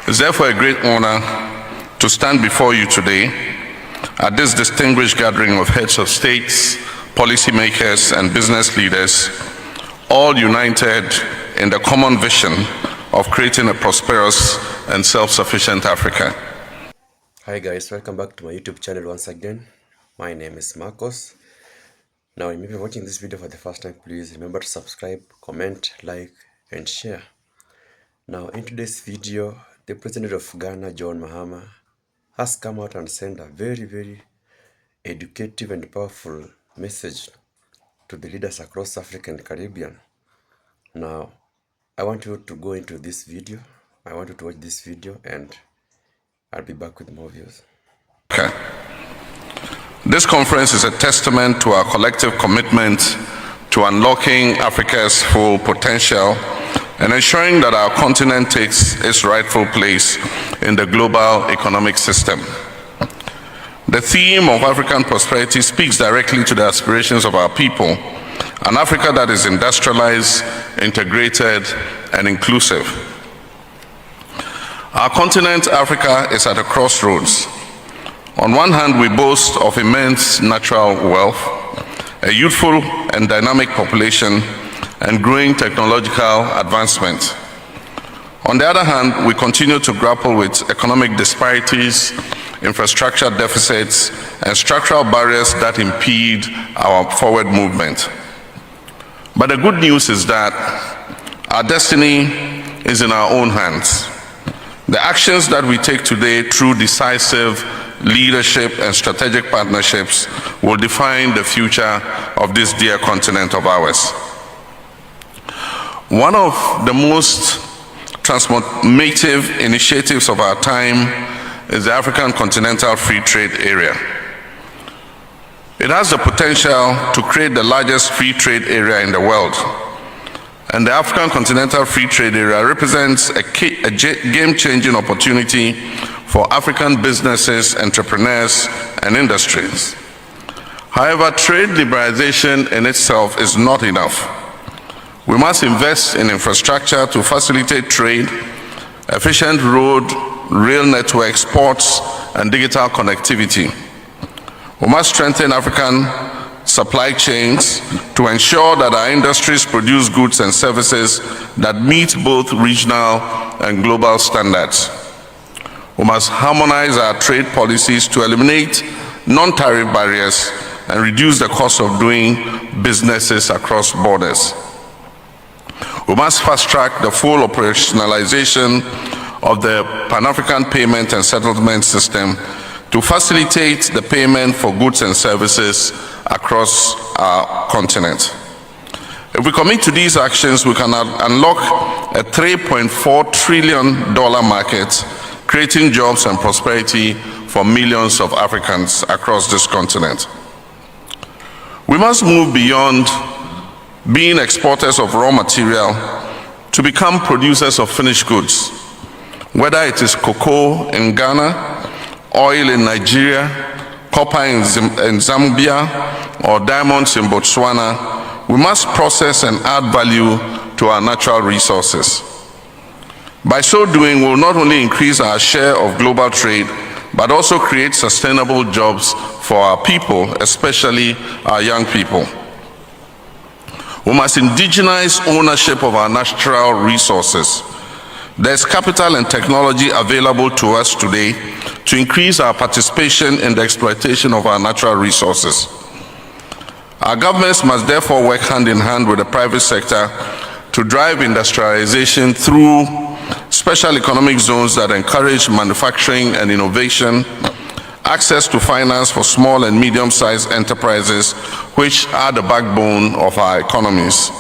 It's therefore a great honor to stand before you today at this distinguished gathering of heads of states, policymakers, and business leaders, all united in the common vision of creating a prosperous and self-sufficient Africa. Hi guys, welcome back to my YouTube channel once again. My name is Marcos. Now, if you're watching this video for the first time, please remember to subscribe, comment, like, and share. Now, in today's video, the President of Ghana, John Mahama, has come out and sent a very educative and powerful message to the leaders across Africa and Caribbean. Now, I want you to go into this video. I want you to watch this video, and I'll be back with more views. Okay. This conference is a testament to our collective commitment to unlocking Africa's full potential and ensuring that our continent takes its rightful place in the global economic system. The theme of African prosperity speaks directly to the aspirations of our people, an Africa that is industrialized, integrated, and inclusive. Our continent, Africa, is at a crossroads. On one hand, we boast of immense natural wealth, a youthful and dynamic population, and growing technological advancement. On the other hand, we continue to grapple with economic disparities, infrastructure deficits, and structural barriers that impede our forward movement. But the good news is that our destiny is in our own hands. The actions that we take today through decisive leadership and strategic partnerships will define the future of this dear continent of ours. One of the most transformative initiatives of our time is the African Continental Free Trade Area. It has the potential to create the largest free trade area in the world. And the African Continental Free Trade Area represents a game-changing opportunity for African businesses, entrepreneurs, and industries. However, trade liberalization in itself is not enough. We must invest in infrastructure to facilitate trade, efficient road, rail networks, ports, and digital connectivity. We must strengthen African supply chains to ensure that our industries produce goods and services that meet both regional and global standards. We must harmonize our trade policies to eliminate non-tariff barriers and reduce the cost of doing businesses across borders. We must fast-track the full operationalization of the Pan-African Payment and Settlement System to facilitate the payment for goods and services across our continent. If we commit to these actions, we can unlock a $3.4 trillion market, creating jobs and prosperity for millions of Africans across this continent. We must move beyond being exporters of raw material to become producers of finished goods. Whether it is cocoa in Ghana, oil in Nigeria, copper in Zambia, or diamonds in Botswana, we must process and add value to our natural resources. By so doing, we'll not only increase our share of global trade, but also create sustainable jobs for our people, especially our young people. We must indigenize ownership of our natural resources. There's capital and technology available to us today to increase our participation in the exploitation of our natural resources. Our governments must therefore work hand in hand with the private sector to drive industrialization through special economic zones that encourage manufacturing and innovation, access to finance for small and medium-sized enterprises, which are the backbone of our economies,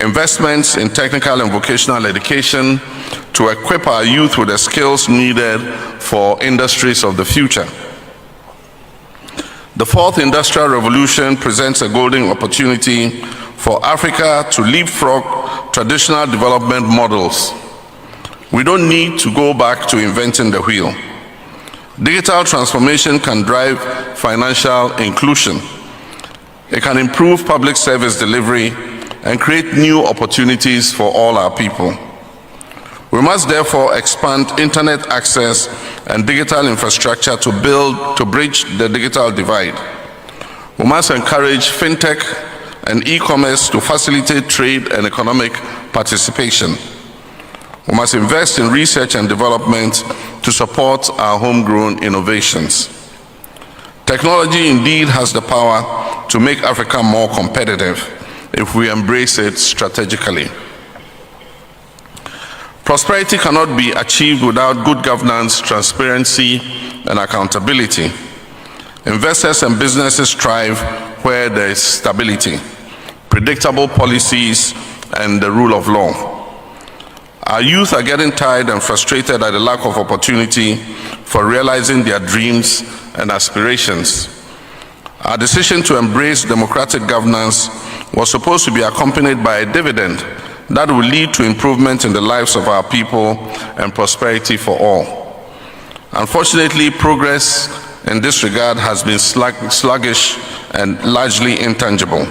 investments in technical and vocational education to equip our youth with the skills needed for industries of the future. The fourth industrial revolution presents a golden opportunity for Africa to leapfrog traditional development models. We don't need to go back to inventing the wheel. Digital transformation can drive financial inclusion. It can improve public service delivery and create new opportunities for all our people. We must therefore expand internet access and digital infrastructure to bridge the digital divide. We must encourage fintech and e-commerce to facilitate trade and economic participation. We must invest in research and development to support our homegrown innovations. Technology indeed has the power to make Africa more competitive if we embrace it strategically. Prosperity cannot be achieved without good governance, transparency, and accountability. Investors and businesses thrive where there is stability, predictable policies, and the rule of law. Our youth are getting tired and frustrated at the lack of opportunity for realizing their dreams and aspirations. Our decision to embrace democratic governance was supposed to be accompanied by a dividend that will lead to improvement in the lives of our people and prosperity for all. Unfortunately, progress in this regard has been sluggish and largely intangible.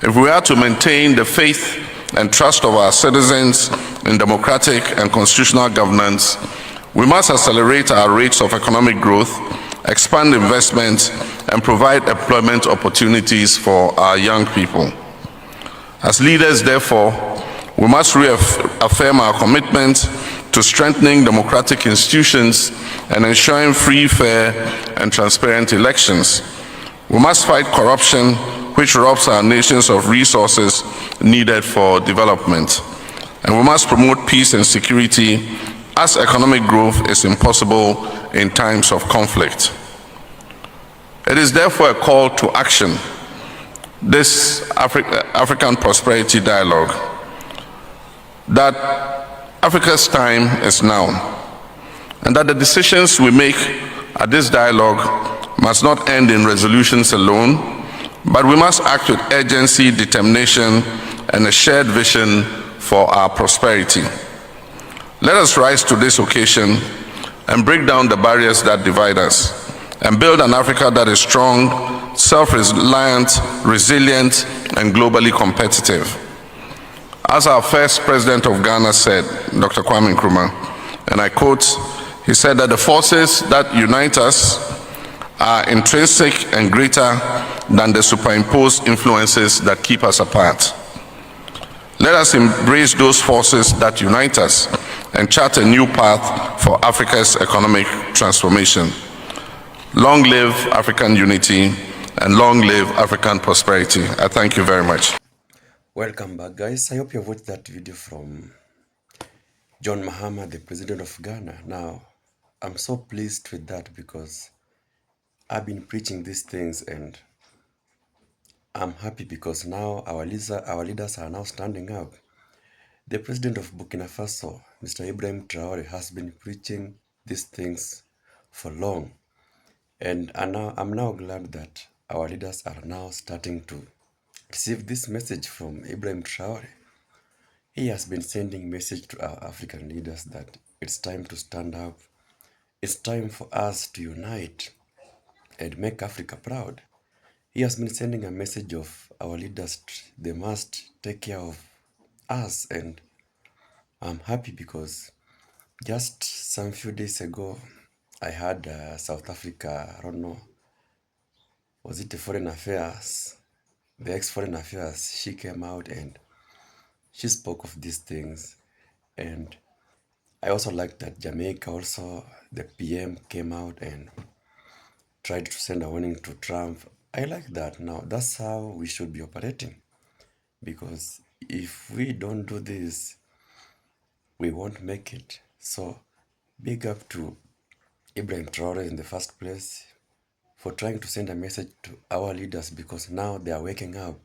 If we are to maintain the faith and trust of our citizens in democratic and constitutional governance, we must accelerate our rates of economic growth, expand investment, and provide employment opportunities for our young people. As leaders, therefore, we must reaffirm our commitment to strengthening democratic institutions and ensuring free, fair, and transparent elections. We must fight corruption, which robs our nations of resources needed for development. And we must promote peace and security, as economic growth is impossible in times of conflict. It is therefore a call to action, this African Prosperity Dialogue, that Africa's time is now, and that the decisions we make at this dialogue must not end in resolutions alone, but we must act with urgency, determination, and a shared vision for our prosperity. Let us rise to this occasion and break down the barriers that divide us, and build an Africa that is strong, self-reliant, resilient, and globally competitive. As our first president of Ghana said, Dr. Kwame Nkrumah, and I quote, he said that the forces that unite us are intrinsic and greater than the superimposed influences that keep us apart. Let us embrace those forces that unite us and chart a new path for Africa's economic transformation. Long live African unity and long live African prosperity. I thank you very much. Welcome back, guys. I hope you watched that video from John Mahama, the president of Ghana. Now, I'm so pleased with that because I've been preaching these things, and I'm happy because now our leaders are now standing up. The president of Burkina Faso, Mr. Ibrahim Traore, has been preaching these things for long. And I'm now glad that our leaders are now starting to receive this message from Ibrahim Traore. He has been sending message to our African leaders that it's time to stand up. It's time for us to unite and make Africa proud. He has been sending a message of our leaders, they must take care of us, and I'm happy because just some few days ago, I had South Africa, I don't know, was it the Foreign Affairs, the ex-Foreign Affairs, she came out and she spoke of these things. And I also like that Jamaica also, the PM came out and tried to send a warning to Trump. I like that. Now, that's how we should be operating. Because if we don't do this, we won't make it. So, big up to Ibrahim Traore in the first place for trying to send a message to our leaders, because now they are waking up.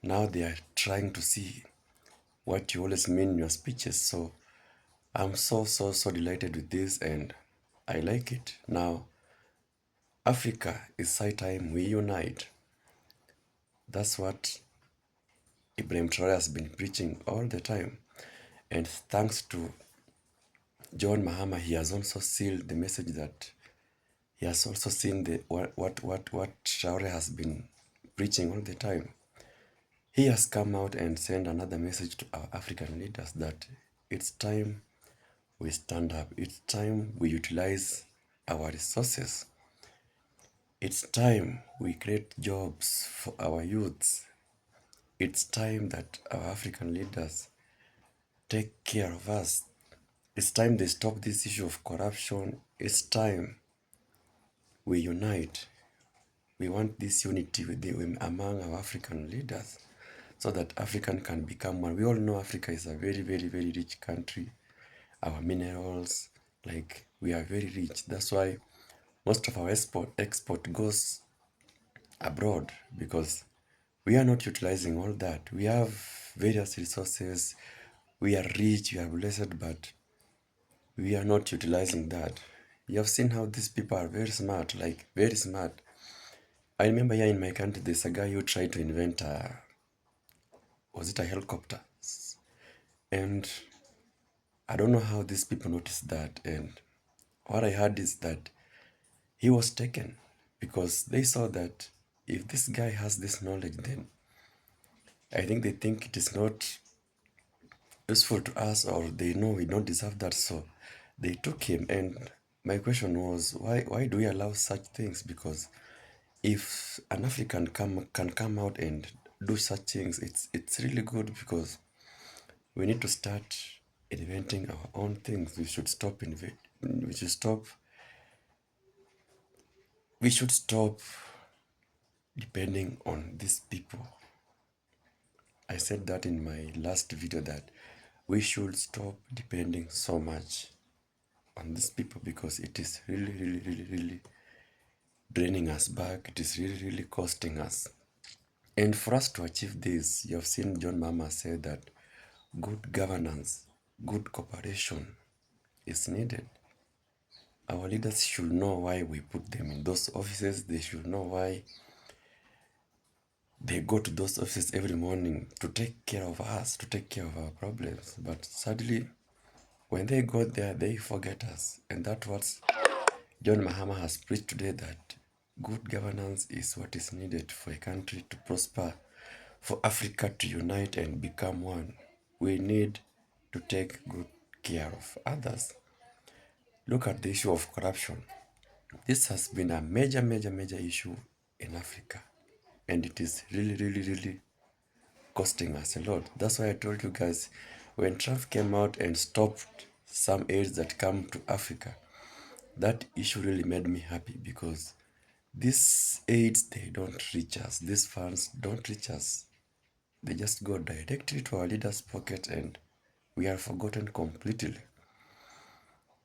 Now they are trying to see what you always mean in your speeches. So, I'm so delighted with this, and I like it. Now, Africa, it's high time we unite. That's what Ibrahim Traore has been preaching all the time. And thanks to John Mahama, he has also sealed the message that he has also seen what Traore has been preaching all the time. He has come out and sent another message to our African leaders that It's time we stand up. It's time we utilize our resources. It's time we create jobs for our youths. It's time that our African leaders take care of us. It's time they stop this issue of corruption. It's time we unite. We want this unity among our African leaders so that African can become one. We all know Africa is a very, very, very rich country. Our minerals, like we are very rich. That's why most of our export goes abroad because we are not utilizing all that. We have various resources. We are rich, we are blessed, but we are not utilizing that. You have seen how these people are very smart, like very smart. I remember here in my country, there's a guy who tried to invent was it a helicopter? And I don't know how these people noticed that. And what I heard is that he was taken because they saw that if this guy has this knowledge, then I think they think it is not useful to us or they know we don't deserve that. So they took him. And my question was, why do we allow such things? Because if an African can come out and do such things, it's really good because we need to start inventing our own things. We should stop depending on these people. I said that in my last video that we should stop depending so much on these people because it is really, really, really, really draining us back. It is really, really costing us. And for us to achieve this, you have seen John Mahama say that good governance, good cooperation is needed. Our leaders should know why we put them in those offices. They should know why they go to those offices every morning to take care of us, to take care of our problems. But sadly, when they go there, they forget us. And that's what John Mahama has preached today, that good governance is what is needed for a country to prosper, for Africa to unite and become one. We need to take good care of others. Look at the issue of corruption. This has been a major, major, major issue in Africa. And it is really, really, really costing us a lot. That's why I told you guys, when Trump came out and stopped some aids that come to Africa, that issue really made me happy because these aids, they don't reach us. These funds don't reach us. They just go directly to our leaders' pocket and we are forgotten completely.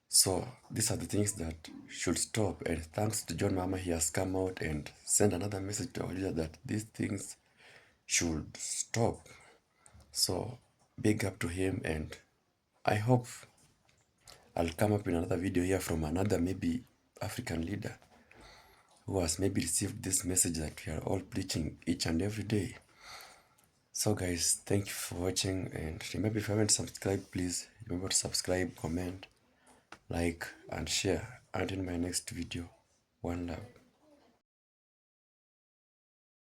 So these are the things that should stop. And thanks to John Mahama, he has come out and sent another message to our leader that these things should stop. So big up to him, and I hope I'll come up in another video here from another maybe African leader who has maybe received this message that we are all preaching each and every day. So guys, thank you for watching, and remember, if you haven't subscribed, please remember to subscribe, comment, like and share. And in my next video, one love.